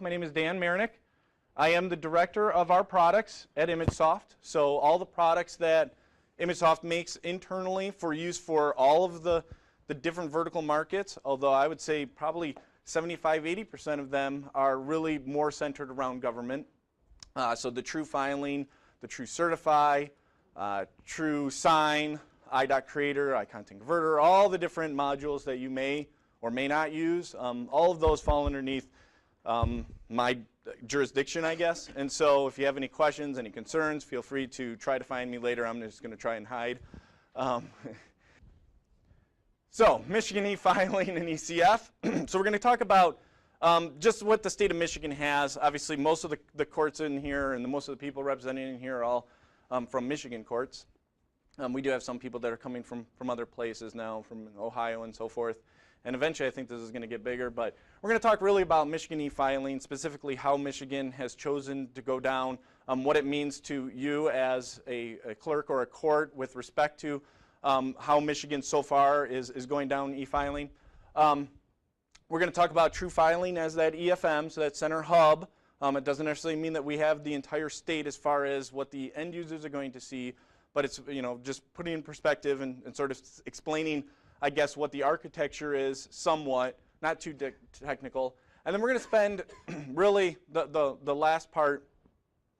My name is Dan Marinick. I am the director of our products at ImageSoft. So all the products that ImageSoft makes internally for use for all of the different vertical markets, although I would say probably 75–80% of them are really more centered around government. So the True Filing, the True Certify, True Sign, i.Creator, iContent Converter, all the different modules that you may or may not use, all of those fall underneath my jurisdiction, I guess. And so if you have any questions, any concerns, feel free to try to find me later. I'm just going to try and hide. So Michigan eFiling and ECF. So we're going to talk about just what the state of Michigan has. Obviously, most of the courts in here and most of the people represented in here are all from Michigan courts. We do have some people that are coming from other places now, from Ohio and so forth. And eventually, I think this is going to get bigger. But we're going to talk really about Michigan e-filing, specifically how Michigan has chosen to go down, what it means to you as a clerk or a court with respect to how Michigan so far is going down e-filing. We're going to talk about True Filing as that EFM, so that center hub. It doesn't necessarily mean that we have the entire state as far as what the end users are going to see, but it's just putting in perspective and sort of explaining, I guess, what the architecture is somewhat, not too technical. And then we're going to spend really the last part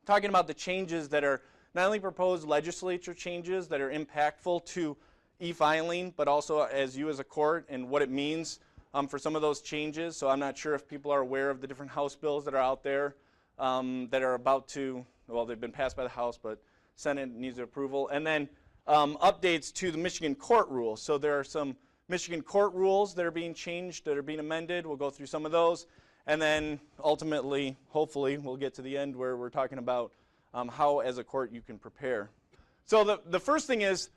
talking about the changes that are not only proposed legislature changes that are impactful to e-filing, but also as you as a court and what it means for some of those changes. So I'm not sure if people are aware of the different House bills that are out there that are about to, well, they've been passed by the House, but Senate needs approval. And then updates to the Michigan court rules. So there are some Michigan court rules that are being changed, that are being amended. We'll go through some of those. And then ultimately, hopefully, we'll get to the end where we're talking about how as a court you can prepare. So the first thing is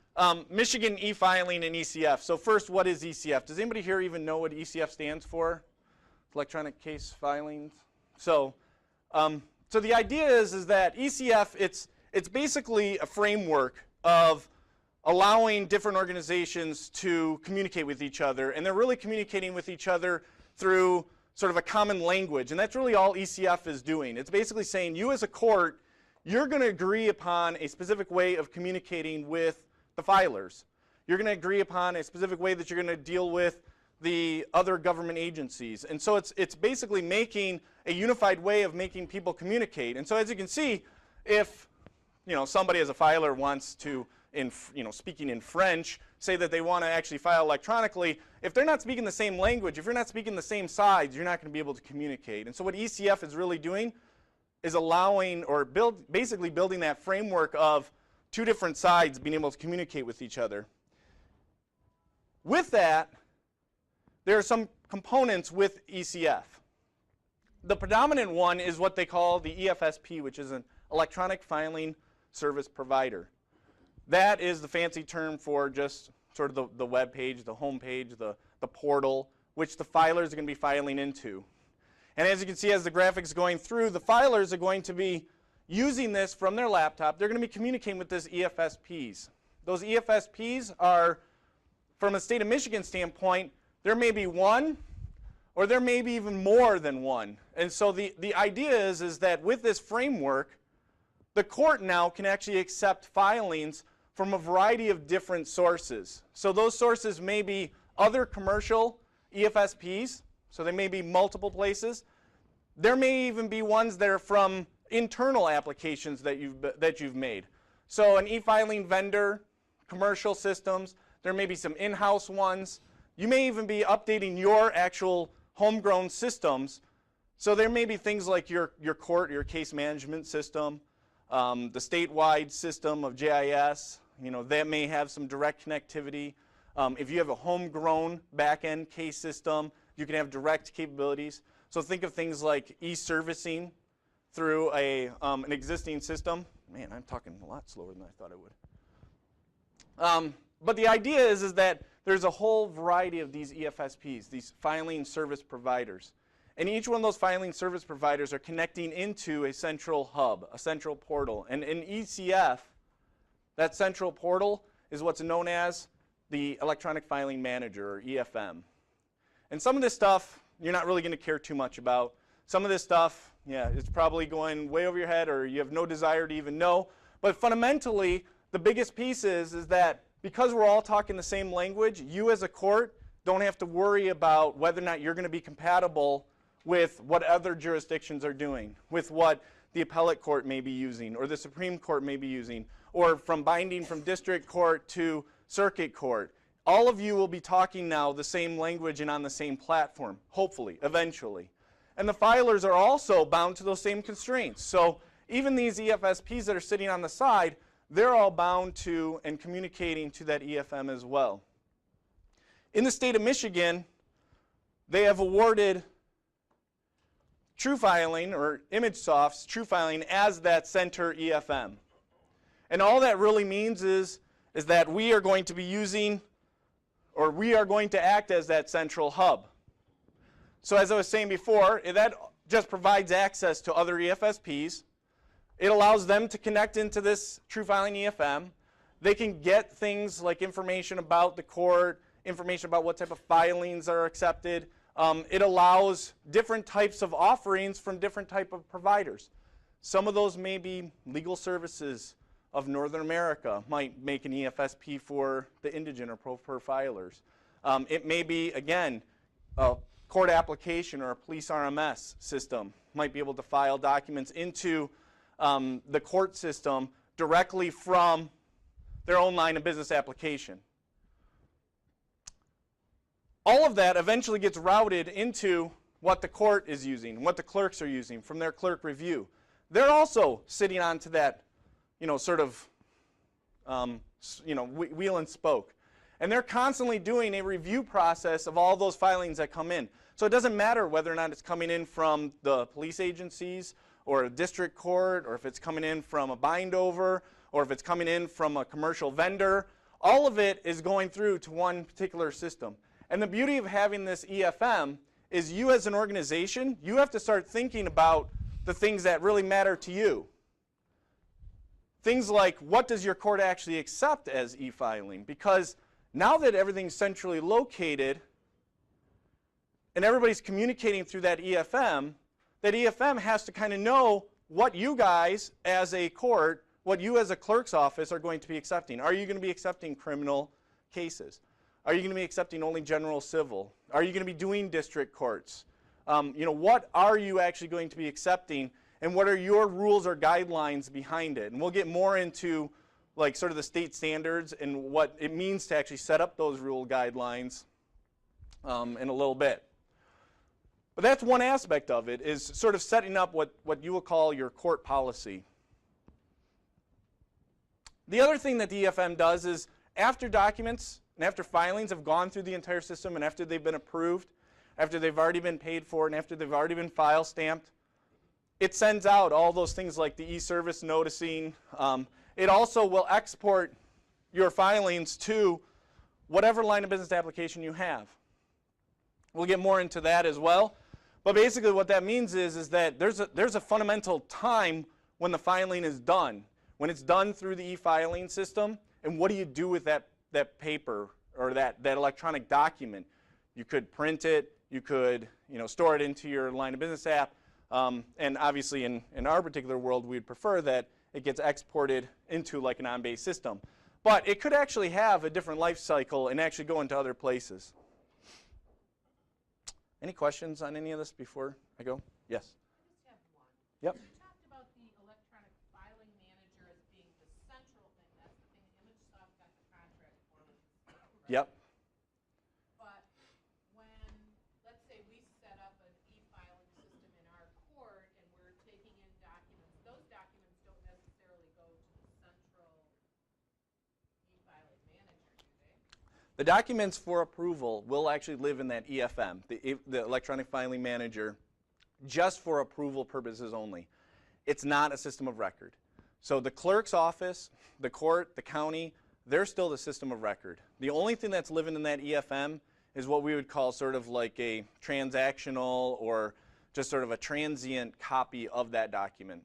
Michigan e-filing and ECF. So first, what is ECF? Does anybody here even know what ECF stands for? Electronic Case Filings. So the idea is that ECF, it's basically a framework of allowing different organizations to communicate with each other, and they're really communicating with each other through sort of a common language, and that's really all ECF is doing. It's basically saying you as a court, you're going to agree upon a specific way of communicating with the filers. You're going to agree upon a specific way that you're going to deal with the other government agencies, and so it's basically making a unified way of making people communicate. And so as you can see, if somebody as a filer wants to, speaking in French, say that they want to actually file electronically, if they're not speaking the same language, if you're not speaking the same sides, you're not going to be able to communicate. And so what ECF is really doing is allowing or basically building that framework of two different sides being able to communicate with each other. With that, there are some components with ECF. The predominant one is what they call the EFSP, which is an electronic filing service provider. That is the fancy term for just sort of the web page, the home page, the portal, which the filers are going to be filing into. And as you can see, as the graphics going through, the filers are going to be using this from their laptop. They're going to be communicating with this EFSPs. Those EFSPs are, from a state of Michigan standpoint, there may be one, or there may be even more than one. And so the idea is that with this framework, the court now can actually accept filings from a variety of different sources. So those sources may be other commercial EFSPs, so they may be multiple places. There may even be ones that are from internal applications that you've made. So an e-filing vendor, commercial systems, there may be some in-house ones. You may even be updating your actual homegrown systems. So there may be things like your court, your case management system, the statewide system of JIS, that may have some direct connectivity. If you have a homegrown back-end case system, you can have direct capabilities. So think of things like e-servicing through an existing system. Man, I'm talking a lot slower than I thought I would. But the idea is that there's a whole variety of these EFSPs, these filing service providers. And each one of those filing service providers are connecting into a central hub, a central portal. And in ECF, that central portal is what's known as the Electronic Filing Manager, or EFM. And some of this stuff you're not really going to care too much about. Some of this stuff, yeah, it's probably going way over your head or you have no desire to even know. But fundamentally, the biggest piece is that because we're all talking the same language, you as a court don't have to worry about whether or not you're going to be compatible with what other jurisdictions are doing, with what the appellate court may be using or the Supreme Court may be using, or from binding from district court to circuit court. All of you will be talking now the same language and on the same platform, hopefully, eventually. And the filers are also bound to those same constraints. So even these EFSPs that are sitting on the side, they're all bound to and communicating to that EFM as well. In the state of Michigan, they have awarded TrueFiling, or ImageSoft's TrueFiling, as that center EFM. And all that really means is that we are going to be using, or we are going to act as that central hub. So as I was saying before, that just provides access to other EFSPs. It allows them to connect into this TrueFiling EFM. They can get things like information about the court, information about what type of filings are accepted. It allows different types of offerings from different type of providers. Some of those may be legal services of Northern America, might make an EFSP for the indigent or pro-per filers. It may be, again, a court application or a police RMS system might be able to file documents into the court system directly from their own line of business application. All of that eventually gets routed into what the court is using, what the clerks are using from their clerk review. They're also sitting onto that, sort of, wheel and spoke. And they're constantly doing a review process of all those filings that come in. So it doesn't matter whether or not it's coming in from the police agencies or a district court, or if it's coming in from a bind over, or if it's coming in from a commercial vendor. All of it is going through to one particular system. And the beauty of having this EFM is you as an organization, you have to start thinking about the things that really matter to you. Things like, what does your court actually accept as e-filing? Because now that everything's centrally located and everybody's communicating through that EFM has to kind of know what you guys as a court, what you as a clerk's office are going to be accepting. Are you going to be accepting criminal cases? Are you going to be accepting only general civil? Are you going to be doing district courts? What are you actually going to be accepting, and what are your rules or guidelines behind it? And we'll get more into like sort of the state standards and what it means to actually set up those rule guidelines in a little bit. But that's one aspect of it, is sort of setting up what you will call your court policy. The other thing that the EFM does is after documents and after filings have gone through the entire system and after they've been approved, after they've already been paid for, and after they've already been file stamped, it sends out all those things like the e-service noticing. It also will export your filings to whatever line of business application you have. We'll get more into that as well. But basically what that means is that there's a fundamental time when the filing is done. When it's done through the e-filing system, and what do you do with that paper or that electronic document? You could print it, you could store it into your line of business app, and obviously in our particular world we'd prefer that it gets exported into like an on-base system. But it could actually have a different life cycle and actually go into other places. Any questions on any of this before I go? Yes? I just have one. Yep. You talked about the electronic filing manager as being the central thing. That's the thing that ImageSoft got the contract for. Right? Yep. But when, let's say we set up an e-filing system in our court and we're taking in documents, those documents don't necessarily go to the central e-filing manager, do they? The documents for approval will actually live in that EFM, the electronic filing manager, just for approval purposes only. It's not a system of record. So the clerk's office, the court, the county, they're still the system of record. The only thing that's living in that EFM is what we would call sort of like a transactional or just sort of a transient copy of that document.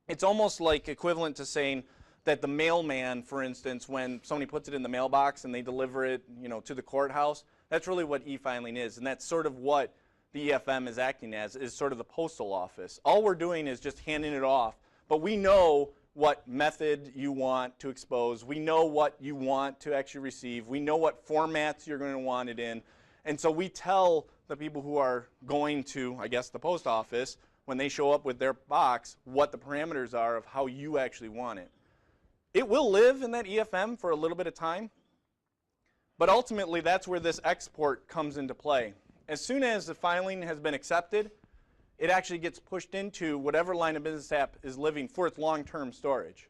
It's almost like equivalent to saying that the mailman, for instance, when somebody puts it in the mailbox and they deliver it, to the courthouse, that's really what e-filing is, and that's sort of what the EFM is acting as is sort of the postal office. All we're doing is just handing it off, but we know what method you want to expose. We know what you want to actually receive. We know what formats you're going to want it in. And so we tell the people who are going to, I guess, the post office, when they show up with their box, what the parameters are of how you actually want it. It will live in that EFM for a little bit of time, but ultimately that's where this export comes into play. As soon as the filing has been accepted, it actually gets pushed into whatever line of business app is living for its long-term storage.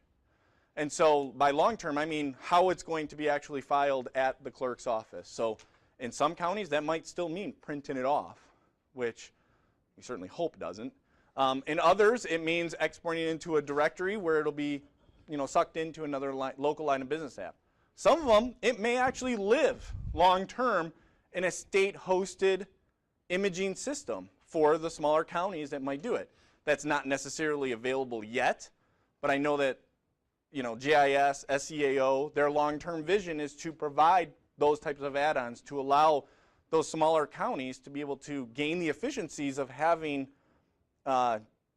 And so by long-term, I mean how it's going to be actually filed at the clerk's office. So in some counties, that might still mean printing it off, which we certainly hope doesn't. In others, it means exporting it into a directory where it'll be, sucked into another local line of business app. Some of them, it may actually live long-term in a state-hosted imaging system for the smaller counties that might do it. That's not necessarily available yet, but I know that GIS, SEAO, their long-term vision is to provide those types of add-ons to allow those smaller counties to be able to gain the efficiencies of having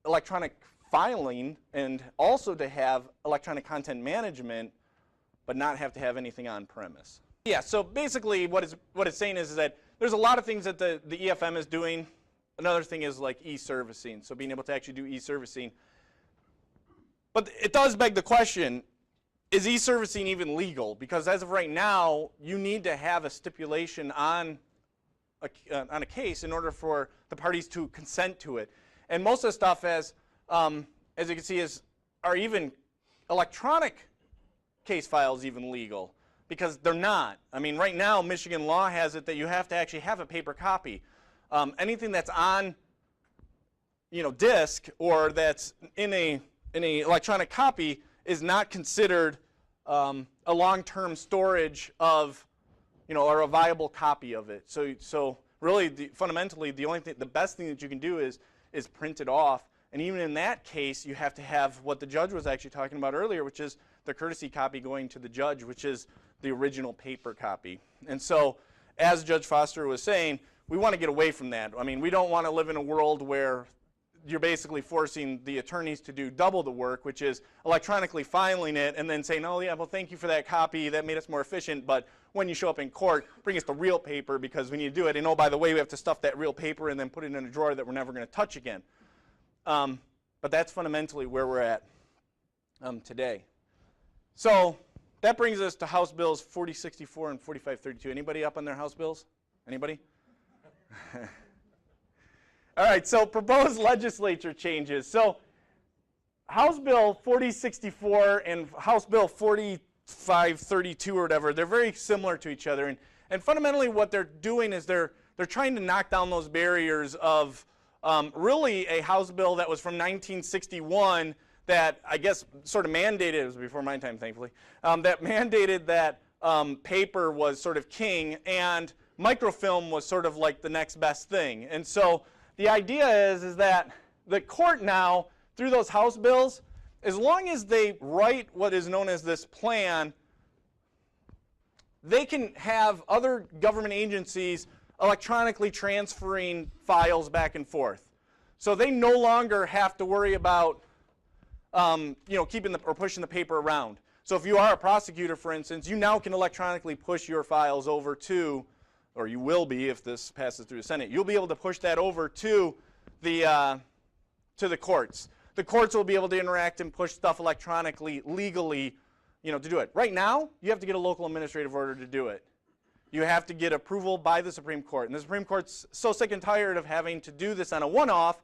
electronic filing and also to have electronic content management, but not have to have anything on premise. Yeah, so basically what it's saying is that there's a lot of things that the EFM is doing. Another thing is like e-servicing, so being able to actually do e-servicing. But it does beg the question, is e-servicing even legal? Because as of right now, you need to have a stipulation on a case in order for the parties to consent to it. And most of the stuff, as you can see, are even electronic case files even legal? Because they're not. I mean, right now, Michigan law has it that you have to actually have a paper copy. Anything that's on, disk or that's in a electronic copy is not considered a long-term storage of, or a viable copy of it. So really, fundamentally, the best thing that you can do is print it off. And even in that case, you have to have what the judge was actually talking about earlier, which is the courtesy copy going to the judge, which is the original paper copy. And so, as Judge Foster was saying, we want to get away from that. I mean, we don't want to live in a world where you're basically forcing the attorneys to do double the work, which is electronically filing it and then saying, oh yeah, well thank you for that copy, that made us more efficient, but when you show up in court, bring us the real paper because we need to do it, and oh by the way, we have to stuff that real paper and then put it in a drawer that we're never going to touch again. But that's fundamentally where we're at today. So that brings us to House Bills 4064 and 4532. Anybody up on their House bills? Anybody? All right, so proposed legislature changes. So House Bill 4064 and House Bill 4532 or whatever, they're very similar to each other. And fundamentally what they're doing is they're trying to knock down those barriers of really a House bill that was from 1961 that I guess sort of mandated, it was before my time thankfully, that mandated that paper was sort of king and microfilm was sort of like the next best thing. And so the idea is that the court now, through those House bills, as long as they write what is known as this plan, they can have other government agencies electronically transferring files back and forth. So they no longer have to worry about keeping or pushing the paper around. So if you are a prosecutor, for instance, you now can electronically push your files over to, or you will be if this passes through the Senate, you'll be able to push that over to the courts. The courts will be able to interact and push stuff electronically, legally, to do it. Right now, you have to get a local administrative order to do it. You have to get approval by the Supreme Court. And the Supreme Court's so sick and tired of having to do this on a one-off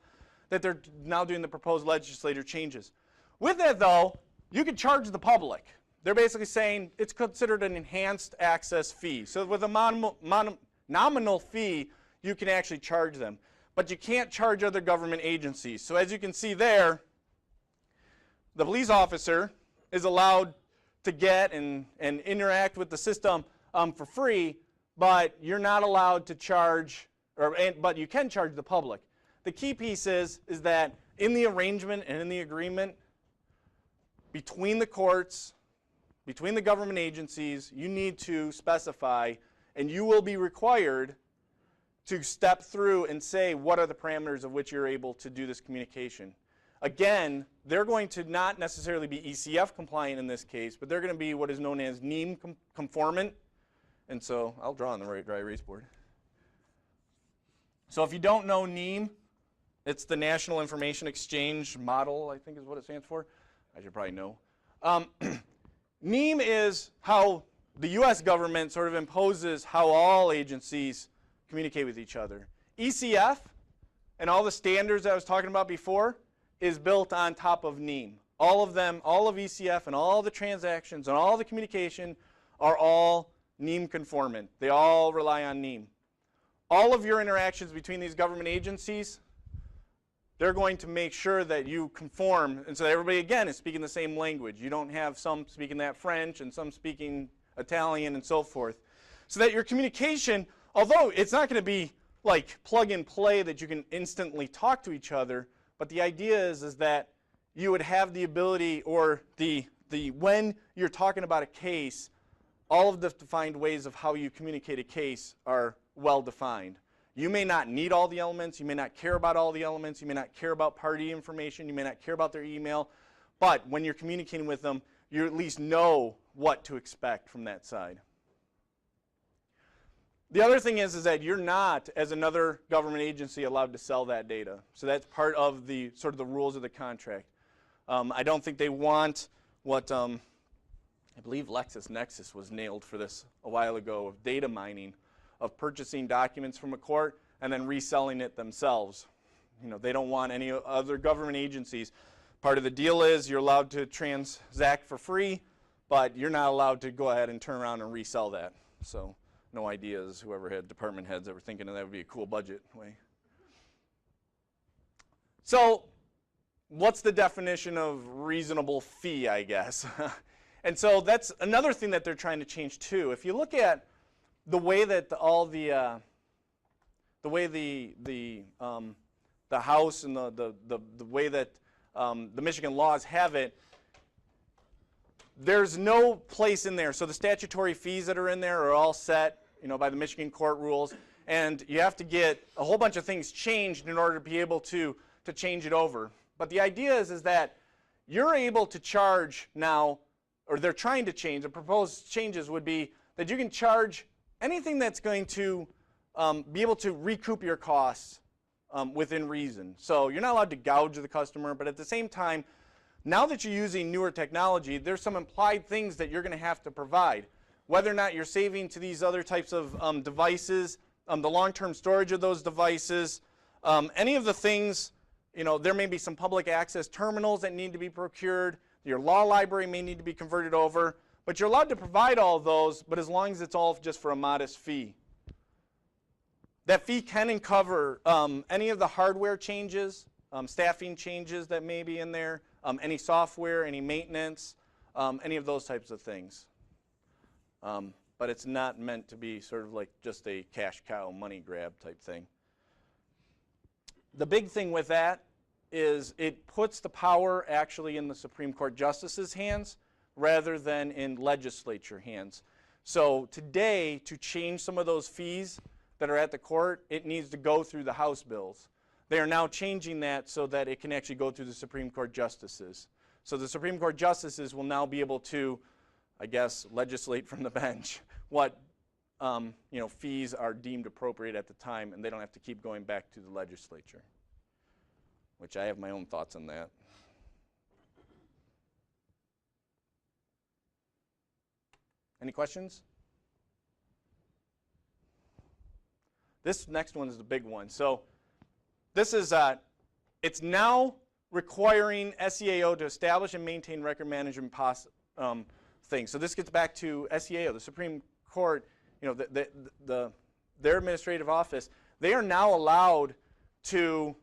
that they're now doing the proposed legislature changes. With that, though, you can charge the public. They're basically saying it's considered an enhanced access fee. So with a nominal fee, you can actually charge them. But you can't charge other government agencies. So as you can see there, the police officer is allowed to get and interact with the system for free, but you're not allowed to charge, but you can charge the public. The key piece is that in the arrangement and in the agreement between the courts, between the government agencies, you need to specify, and you will be required to step through and say what are the parameters of which you're able to do this communication. Again, they're going to not necessarily be ECF compliant in this case, but they're going to be what is known as NEEM conformant. And so I'll draw on the dry erase board. So if you don't know NEEM, it's the National Information Exchange Model, I think is what it stands for. I should probably know. NEEM is how the US government sort of imposes how all agencies communicate with each other. ECF and all the standards I was talking about before is built on top of NEEM. All of them, all of ECF and all the transactions and all the communication are all NEEM conformant. They all rely on NEEM. All of your interactions between these government agencies, they're going to make sure that you conform, and so everybody, again, is speaking the same language. You don't have some speaking that French and some speaking Italian and so forth. So that your communication, although it's not going to be like plug and play that you can instantly talk to each other, but the idea is that you would have the ability, or when you're talking about a case, all of the defined ways of how you communicate a case are well defined. You may not need all the elements, you may not care about all the elements, you may not care about party information, you may not care about their email, but when you're communicating with them, you at least know what to expect from that side. The other thing is that you're not, as another government agency, allowed to sell that data. So that's part of the sort of the rules of the contract. I don't think they want what I believe LexisNexis was nailed for this a while ago, of data mining, of purchasing documents from a court and then reselling it themselves. You know, they don't want any other government agencies. Part of the deal is you're allowed to transact for free, but you're not allowed to go ahead and turn around and resell that. So no ideas, whoever had department heads that were thinking that would be a cool budget way. So what's the definition of reasonable fee, I guess? And so that's another thing that they're trying to change too. If you look at the way that the House and the way that the Michigan laws have it, there's no place in there. So the statutory fees that are in there are all set, you know, by the Michigan court rules, and you have to get a whole bunch of things changed in order to be able to change it over. But the idea is that you're able to charge now, or they're trying to change, the proposed changes would be that you can charge anything that's going to be able to recoup your costs within reason. So you're not allowed to gouge the customer, but at the same time, now that you're using newer technology, there's some implied things that you're going to have to provide. Whether or not you're saving to these other types of devices, the long-term storage of those devices, any of the things, you know, there may be some public access terminals that need to be procured. Your law library may need to be converted over. But you're allowed to provide all of those, but as long as it's all just for a modest fee. That fee can cover any of the hardware changes, staffing changes that may be in there, any software, any maintenance, any of those types of things. But it's not meant to be sort of like just a cash cow money grab type thing. The big thing with that is it puts the power actually in the Supreme Court justices' hands rather than in legislature hands. So today, to change some of those fees that are at the court, it needs to go through the House bills. They are now changing that so that it can actually go through the Supreme Court justices. So the Supreme Court justices will now be able to, I guess, legislate from the bench what fees are deemed appropriate at the time, and they don't have to keep going back to the legislature, which I have my own thoughts on that. Any questions? This next one is the big one. So this is, it's now requiring SEAO to establish and maintain record management things. So this gets back to SEAO, the Supreme Court, you know, their administrative office. They are now allowed to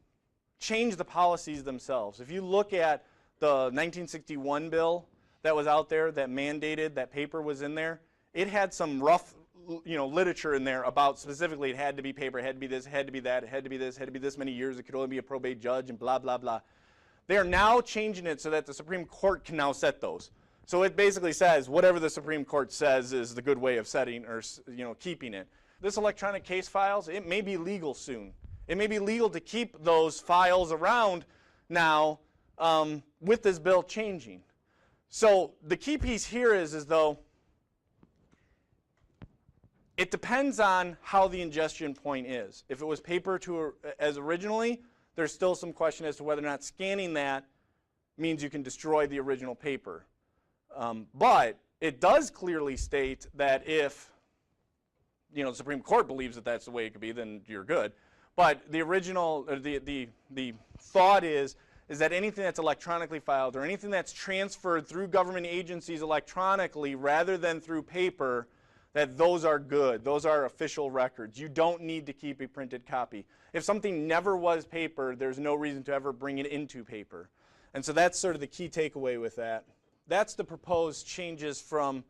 change the policies themselves. If you look at the 1961 bill that was out there that mandated, that paper was in there, it had some rough, you know, literature in there about specifically it had to be paper, it had to be this, it had to be that, it had to be this, it had to be this many years, it could only be a probate judge, and blah, blah, blah. They are now changing it so that the Supreme Court can now set those. So it basically says whatever the Supreme Court says is the good way of setting or, you know, keeping it. this electronic case files, it may be legal soon. It may be legal to keep those files around now with this bill changing. So the key piece here is though, it depends on how the ingestion point is. If it was paper as originally, there's still some question as to whether or not scanning that means you can destroy the original paper. But it does clearly state that if the Supreme Court believes that that's the way it could be, then you're good. But the original, the thought is that anything that's electronically filed or anything that's transferred through government agencies electronically rather than through paper, that those are good. Those are official records. You don't need to keep a printed copy. If something never was paper, there's no reason to ever bring it into paper. And so that's sort of the key takeaway with that. That's the proposed changes from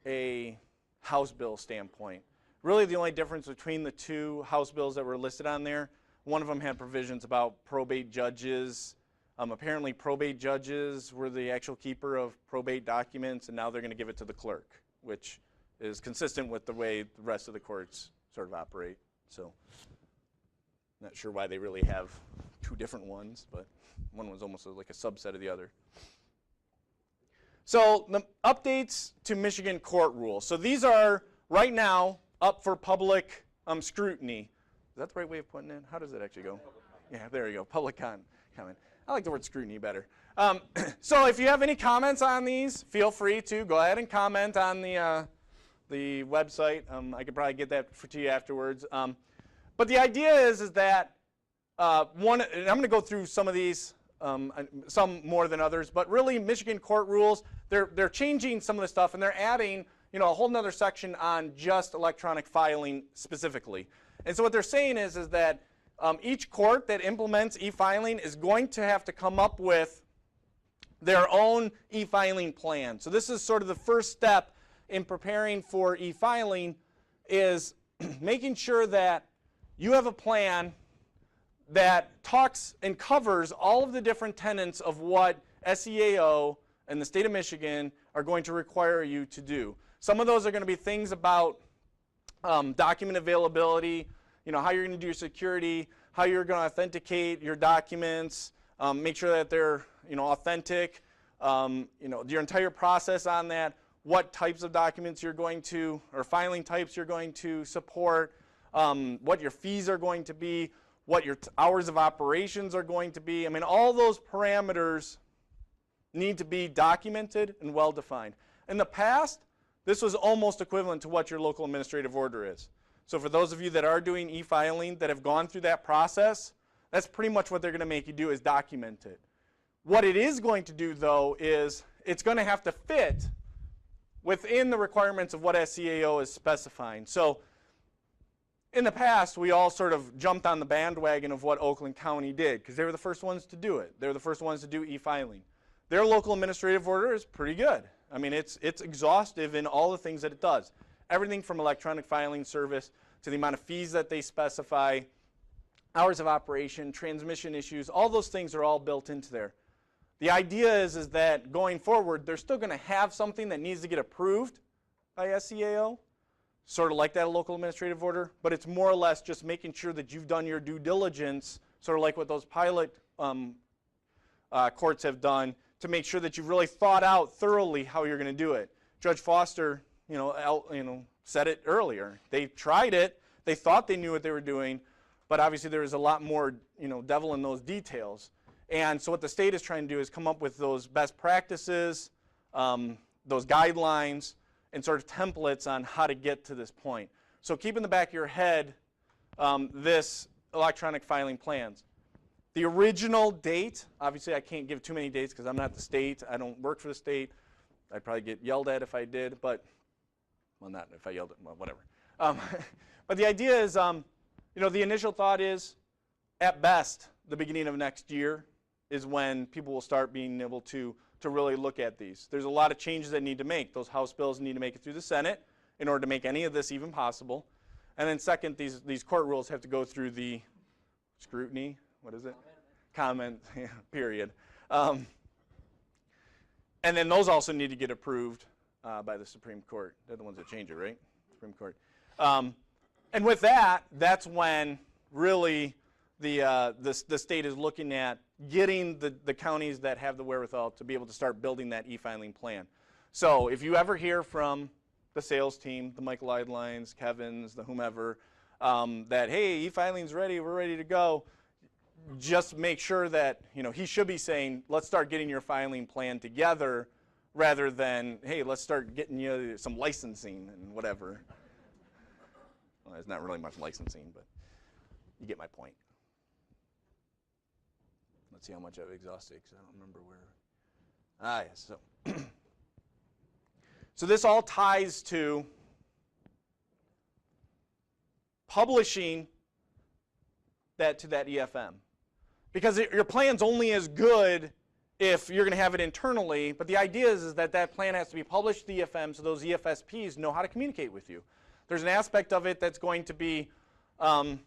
a House bill standpoint. Really the only difference between the two House bills that were listed on there, one of them had provisions about probate judges. Apparently probate judges were the actual keeper of probate documents, and now they're going to give it to the clerk, which is consistent with the way the rest of the courts sort of operate. So not sure why they really have two different ones, but one was almost like a subset of the other. So the updates to Michigan court rules. So these are right now up for public scrutiny. Is that the right way of putting it? How does it actually go? Yeah, there you go, public comment. I like the word scrutiny better. So if you have any comments on these, feel free to go ahead and comment on the website. I could probably get that to you afterwards. But the idea is that and I'm going to go through some of these, some more than others, but really Michigan court rules, they're changing some of the stuff and they're adding a whole nother section on just electronic filing specifically. And so what they're saying is that each court that implements e-filing is going to have to come up with their own e-filing plan. So this is sort of the first step in preparing for e-filing, is making sure that you have a plan that talks and covers all of the different tenets of what SEAO and the state of Michigan are going to require you to do. Some of those are going to be things about document availability, how you're going to do your security, how you're going to authenticate your documents, make sure that they're authentic, your entire process on that, what types of documents you're going to, or filing types you're going to support, what your fees are going to be, what your hours of operations are going to be. I mean, all those parameters need to be documented and well defined. In the past, this was almost equivalent to what your local administrative order is. So for those of you that are doing e-filing that have gone through that process, that's pretty much what they're going to make you do, is document it. What it is going to do, though, is it's going to have to fit within the requirements of what SEAO is specifying. So in the past, we all sort of jumped on the bandwagon of what Oakland County did because they were the first ones to do it. They were the first ones to do e-filing. Their local administrative order is pretty good. I mean, it's exhaustive in all the things that it does. Everything from electronic filing service to the amount of fees that they specify, hours of operation, transmission issues, all those things are all built into there. The idea is that going forward, they're still going to have something that needs to get approved by SEAO, sort of like that local administrative order, but it's more or less just making sure that you've done your due diligence, sort of like what those pilot courts have done, to make sure that you've really thought out thoroughly how you're going to do it. Judge Foster, said it earlier. They tried it. They thought they knew what they were doing, but obviously there was a lot more, devil in those details. And so what the state is trying to do is come up with those best practices, those guidelines, and sort of templates on how to get to this point. So keep in the back of your head this electronic filing plans. The original date, obviously I can't give too many dates because I'm not the state. I don't work for the state. I'd probably get yelled at if I did, but, well, not if I yelled at, well, whatever. But the idea is, the initial thought is, at best, the beginning of next year is when people will start being able to really look at these. There's a lot of changes that need to make. Those House bills need to make it through the Senate in order to make any of this even possible. And then second, these court rules have to go through the scrutiny, what is it? Comment period. And then those also need to get approved by the Supreme Court. They're the ones that change it, right? Supreme Court. And with that, that's when really the state is looking at getting the counties that have the wherewithal to be able to start building that e-filing plan. So if you ever hear from the sales team, the Michael Eidlines, Kevin's, the whomever, that, hey, e-filing's ready, we're ready to go, just make sure that, he should be saying, let's start getting your filing plan together rather than, hey, let's start getting you some licensing and whatever. Well, there's not really much licensing, but you get my point. Let's see how much I've exhausted because I don't remember where. Yes. So this all ties to publishing that to that EFM. Because your plan's only as good if you're going to have it internally, but the idea is that that plan has to be published to the EFM so those EFSPs know how to communicate with you. There's an aspect of it that's going to be so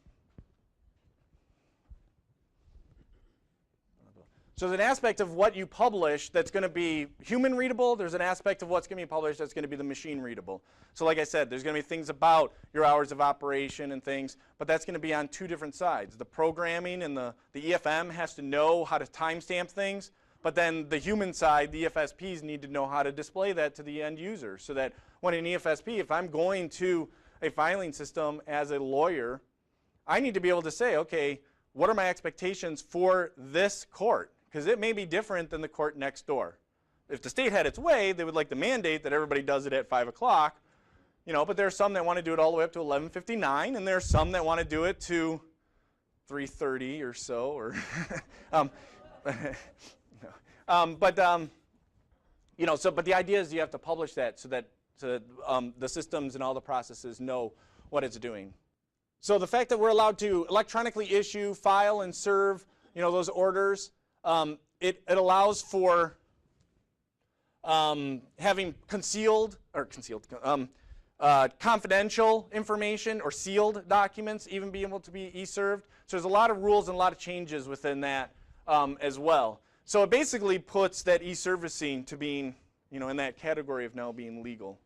there's an aspect of what you publish that's going to be human readable. There's an aspect of what's going to be published that's going to be the machine readable. So like I said, there's going to be things about your hours of operation and things, but that's going to be on two different sides. The programming and the EFM has to know how to timestamp things, but then the human side, the EFSPs, need to know how to display that to the end user so that when an EFSP, if I'm going to a filing system as a lawyer, I need to be able to say, okay, what are my expectations for this court? Because it may be different than the court next door. If the state had its way, they would like to mandate that everybody does it at 5 o'clock, but there are some that want to do it all the way up to 11:59, and there are some that want to do it to 3:30 or so, or but the idea is you have to publish that so that the systems and all the processes know what it's doing. So the fact that we're allowed to electronically issue, file, and serve, those orders, it allows for having confidential information or sealed documents even being able to be e-served. So there's a lot of rules and a lot of changes within that as well. So it basically puts that e-servicing to being, in that category of now being legal.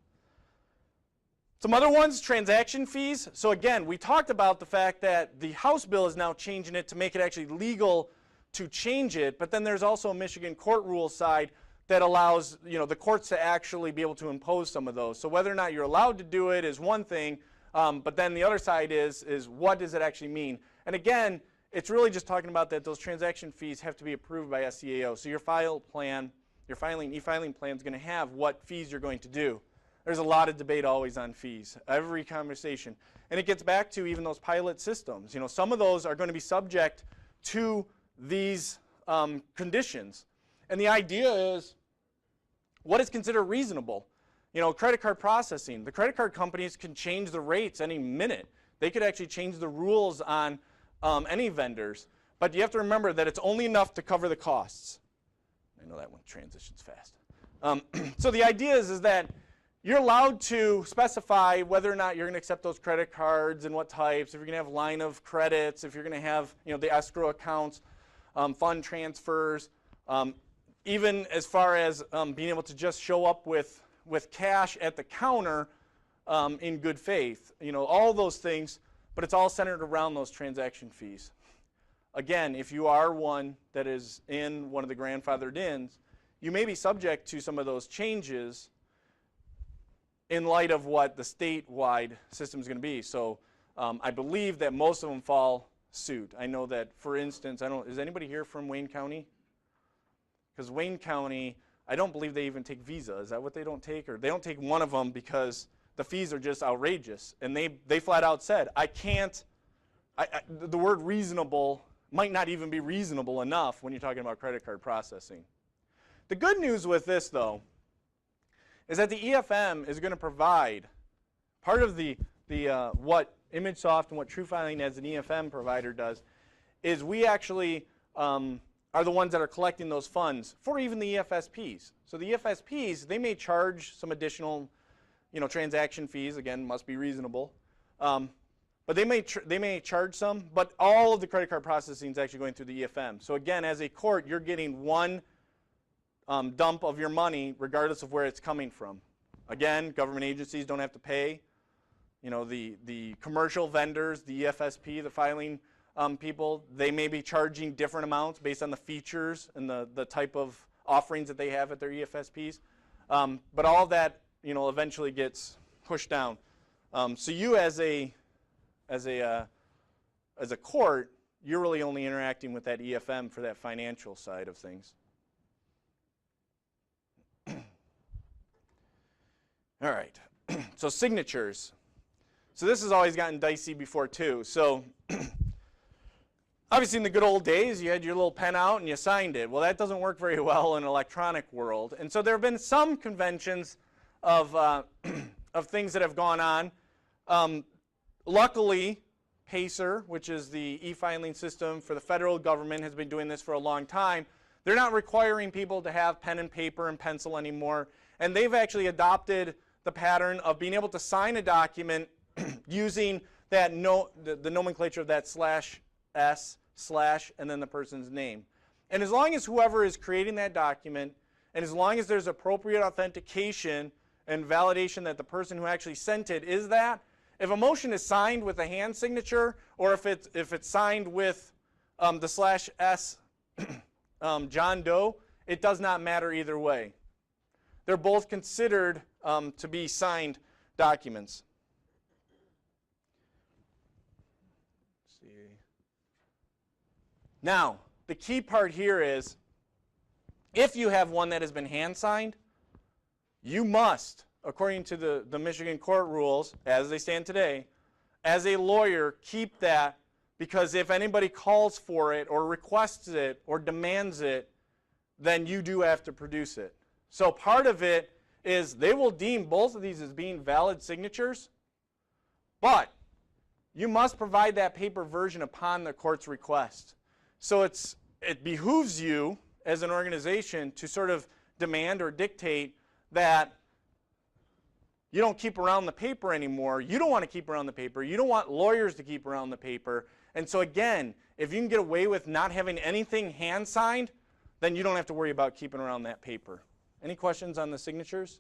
Some other ones, transaction fees. So again, we talked about the fact that the House bill is now changing it to make it actually legal to change it, but then there's also a Michigan court rule side that allows the courts to actually be able to impose some of those. So whether or not you're allowed to do it is one thing, but then the other side is what does it actually mean? And again, it's really just talking about that those transaction fees have to be approved by SCAO. So your e-filing plan is going to have what fees you're going to do. There's a lot of debate always on fees, every conversation. And it gets back to even those pilot systems. Some of those are going to be subject to these conditions. And the idea is, what is considered reasonable? Credit card processing. The credit card companies can change the rates any minute. They could actually change the rules on any vendors. But you have to remember that it's only enough to cover the costs. I know that one transitions fast. So the idea is that you're allowed to specify whether or not you're going to accept those credit cards and what types, if you're going to have line of credits, if you're going to have the escrow accounts, fund transfers, even as far as being able to just show up with cash at the counter in good faith. All those things, but it's all centered around those transaction fees. Again, if you are one that is in one of the grandfathered ins, you may be subject to some of those changes in light of what the statewide system is going to be. So I believe that most of them fall suit. I know that, for instance, is anybody here from Wayne County? Because Wayne County, I don't believe they even take Visa. Is that what they don't take? Or they don't take one of them because the fees are just outrageous. And they flat out said, the word reasonable might not even be reasonable enough when you're talking about credit card processing. The good news with this, though, is that the EFM is going to provide part of what ImageSoft and what TrueFiling as an EFM provider does is we actually are the ones that are collecting those funds for even the EFSPs. So the EFSPs, they may charge some additional transaction fees, again, must be reasonable, but they may charge some, but all of the credit card processing is actually going through the EFM. So again, as a court, you're getting one dump of your money regardless of where it's coming from. Again, government agencies don't have to pay the commercial vendors, the EFSP, the filing people, they may be charging different amounts based on the features and the type of offerings that they have at their EFSPs. But all of that, eventually gets pushed down. So you as a court, you're really only interacting with that EFM for that financial side of things. All right, so signatures. So this has always gotten dicey before too. So obviously in the good old days, you had your little pen out and you signed it. Well, that doesn't work very well in an electronic world. And so there have been some conventions of things that have gone on. Luckily, PACER, which is the e-filing system for the federal government, has been doing this for a long time. They're not requiring people to have pen and paper and pencil anymore. And they've actually adopted the pattern of being able to sign a document using that the nomenclature of that /s/ and then the person's name. And as long as whoever is creating that document, and as long as there's appropriate authentication and validation that the person who actually sent it is that, if a motion is signed with a hand signature, or if it's signed with the /s John Doe, it does not matter either way. They're both considered to be signed documents. Let's see. Now, the key part here is, if you have one that has been hand signed, you must, according to the Michigan court rules, as they stand today, as a lawyer, keep that, because if anybody calls for it or requests it or demands it, then you do have to produce it. So part of it is they will deem both of these as being valid signatures, but you must provide that paper version upon the court's request. So it behooves you as an organization to sort of demand or dictate that you don't keep around the paper anymore. You don't want to keep around the paper. You don't want lawyers to keep around the paper. And so again, if you can get away with not having anything hand signed, then you don't have to worry about keeping around that paper. Any questions on the signatures?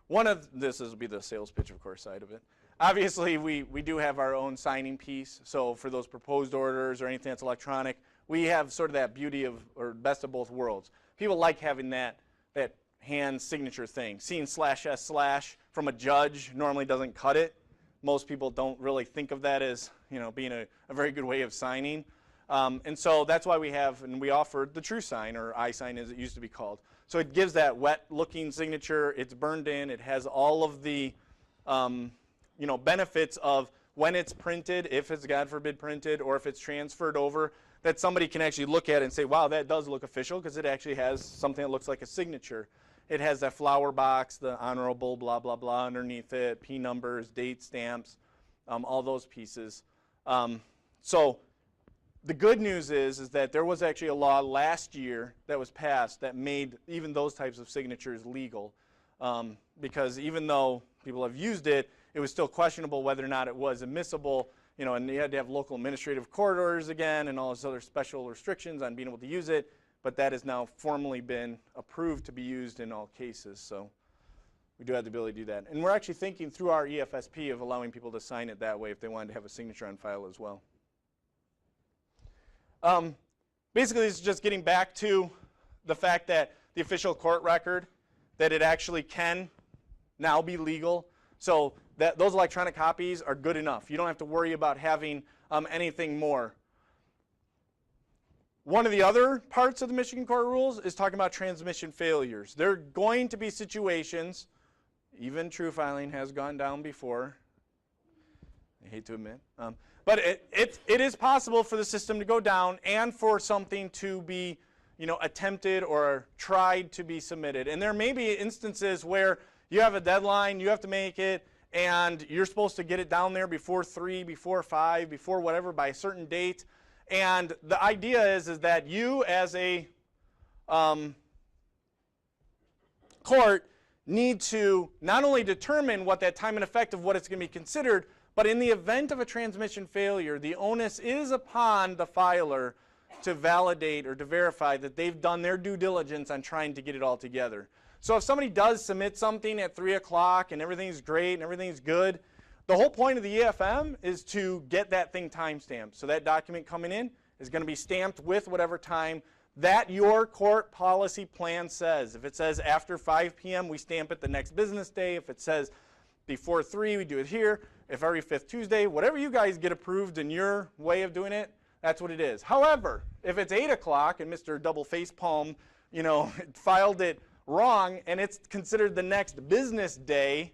This will be the sales pitch, of course, side of it. Obviously, we do have our own signing piece. So for those proposed orders or anything that's electronic, we have sort of that beauty of, or best of both worlds. People like having that hand signature thing. Seeing /s/ from a judge normally doesn't cut it. Most people don't really think of that as being a very good way of signing. And so that's why we have, and we offered the TrueSign, or iSign as it used to be called. So it gives that wet-looking signature. It's burned in. It has all of the benefits of when it's printed, if it's, God forbid, printed, or if it's transferred over, that somebody can actually look at it and say, wow, that does look official, because it actually has something that looks like a signature. It has that flower box, the honorable, blah, blah, blah, underneath it, P numbers, date stamps, all those pieces. So the good news is that there was actually a law last year that was passed that made even those types of signatures legal, because even though people have used it, it was still questionable whether or not it was admissible, and you had to have local administrative court orders again and all those other special restrictions on being able to use it, but that has now formally been approved to be used in all cases, so we do have the ability to do that. And we're actually thinking through our EFSP of allowing people to sign it that way if they wanted to have a signature on file as well. Basically, this is just getting back to the fact that the official court record, that it actually can now be legal. So that those electronic copies are good enough. You don't have to worry about having anything more. One of the other parts of the Michigan court rules is talking about transmission failures. There are going to be situations, even TrueFiling has gone down before, I hate to admit, but it is possible for the system to go down and for something to be attempted or tried to be submitted. And there may be instances where you have a deadline, you have to make it, and you're supposed to get it down there before 3, before 5, before whatever, by a certain date. And the idea is that you as a court need to not only determine what that time and effect of what it's going to be considered, but in the event of a transmission failure, the onus is upon the filer to validate or to verify that they've done their due diligence on trying to get it all together. So if somebody does submit something at 3 o'clock and everything's great and everything's good, the whole point of the EFM is to get that thing timestamped. So that document coming in is going to be stamped with whatever time that your court policy plan says. If it says after 5 p.m., we stamp it the next business day. If it says before 3, we do it here. If every 5th Tuesday, whatever you guys get approved in your way of doing it, that's what it is. However, if it's 8 o'clock and Mr. Double Facepalm, filed it wrong and it's considered the next business day,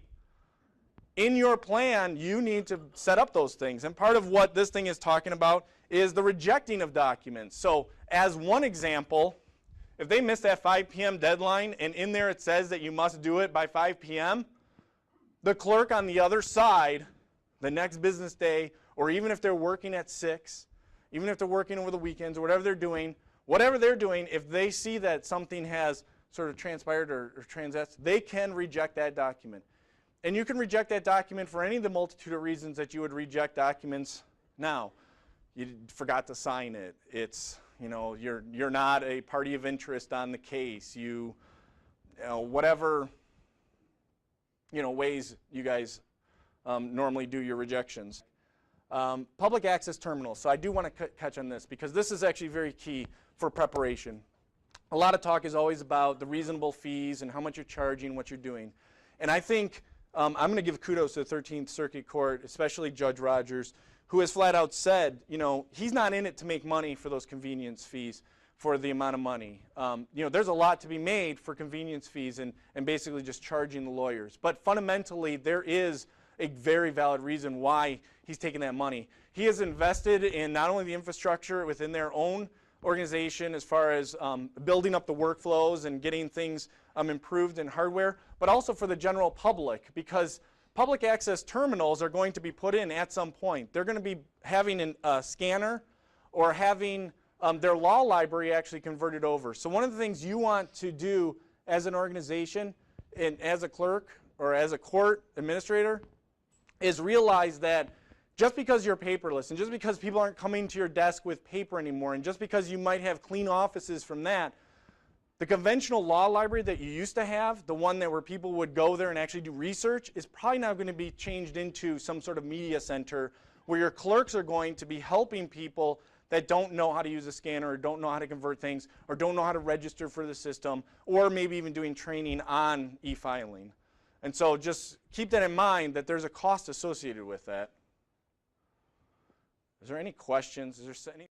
in your plan, you need to set up those things. And part of what this thing is talking about is the rejecting of documents. So as one example, if they miss that 5 p.m. deadline and in there it says that you must do it by 5 p.m., the clerk on the other side, the next business day, or even if they're working at 6, even if they're working over the weekends or whatever they're doing, if they see that something has sort of transpired or transacted, they can reject that document. And you can reject that document for any of the multitude of reasons that you would reject documents now. You forgot to sign it. It's, you're not a party of interest on the case. Whatever, ways you guys normally do your rejections. Public access terminals. So I do want to touch on this because this is actually very key for preparation. A lot of talk is always about the reasonable fees and how much you're charging, what you're doing. And I think I'm going to give kudos to the 13th Circuit Court, especially Judge Rogers, who has flat out said, he's not in it to make money for those convenience fees for the amount of money. There's a lot to be made for convenience fees and basically just charging the lawyers. But fundamentally, there is a very valid reason why he's taking that money. He has invested in not only the infrastructure within their own organization as far as building up the workflows and getting things improved in hardware, but also for the general public, because public access terminals are going to be put in at some point. They're going to be having a scanner or having their law library actually converted over. So one of the things you want to do as an organization and as a clerk or as a court administrator is realize that just because you're paperless and just because people aren't coming to your desk with paper anymore and just because you might have clean offices from that, the conventional law library that you used to have, the one where people would go there and actually do research, is probably now going to be changed into some sort of media center where your clerks are going to be helping people that don't know how to use a scanner or don't know how to convert things or don't know how to register for the system or maybe even doing training on e-filing. And so just keep that in mind that there's a cost associated with that. Is there any questions? Is there any